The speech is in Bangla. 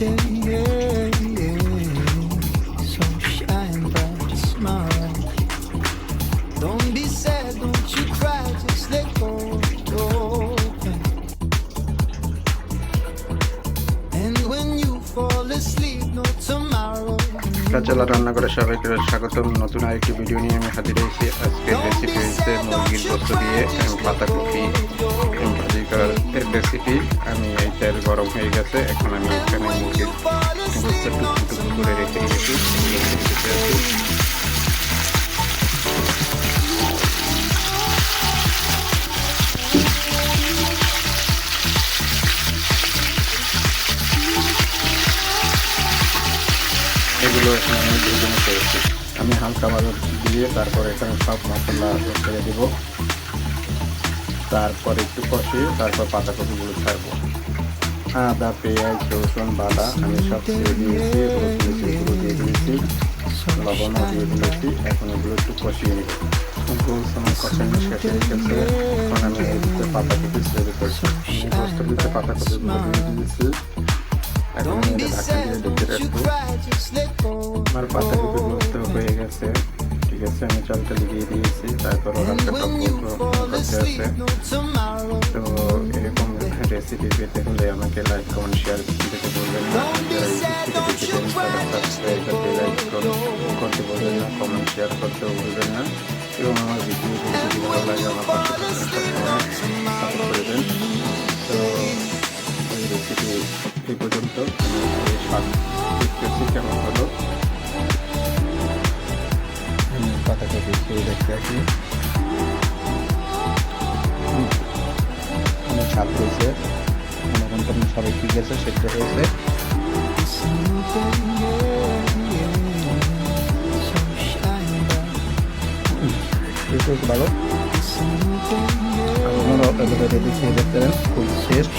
day, so shine bright, smile. Don't be sad, don't you cry, just let go. Open. And when you fall asleep, no tomorrow. কাঁচালা রান্না করে সবাইকে স্বাগতম। নতুন আরেকটি ভিডিও নিয়ে আমি হাজির হয়েছি। আজকের রেসিপি হচ্ছে মুরগির গোস্ত দিয়ে পাতাকপি ভাজি করার রেসিপি। আমি এই তেল গরম হয়ে গেছে, এখন আমি এখানে মুরগির গোস্ত টুকরো টুকরো করে রেখে দিয়েছি। এগুলো এখানে আমি দুজনে করেছি। আমি হালকা ভালো দিয়ে তারপর এখানে সব মশলা ছেড়ে দেব, তারপর একটু কষিয়ে তারপর পাতাকপিগুলো ছাড়বো। আদা, পেঁয়াজ, রসুন বাটা আমি সব ছেড়ে দিয়েছি, এগুলো দিয়ে দিয়েছি, লবণও দিয়ে দিয়েছি। এখন এগুলো একটু কষিয়ে নেব। সময় কষানো শেষ হয়ে গেছে, এখন আমি এর ভিতরে পাতাকপি ছেড়ে করছি। গোস্তের ভিতরে পাতাকপিগুলো দিয়ে দিয়েছি। এখন আমি এটা ঢাকা দিয়ে ঢেকে রাখবো। আমার পাতাকপি গোস্ত হয়ে গেছে, ঠিক আছে। আমি চালটা দিয়ে দিয়েছি, তারপর হালকা করতে আছে। তো এরকম রেসিপি পেতে হলে আমাকে লাইক কমেন্ট শেয়ার করতে বলবেন না। যারা ইউটিউব থেকে দেখেছেন তারা সাবস্ক্রাইব করতে, লাইক করতে বলবেন না, কমেন্ট শেয়ার করতেও বলবেন না। এবং আমার ভিডিও যদি ভালো লাগে আমার পাশে সাপোর্ট করবেন। তো এই রেসিপি এই পর্যন্ত। স্বাদ দেখতেছি কেমন হলো। পাতাকপি খেয়ে দেখতে আসি, অনেক স্বাদ হয়েছে। এখন তো সবাই ঠিক আছে, সেদ্ধ হয়েছে। ভালো রেডি খেয়ে দেখতে খুব টেস্ট।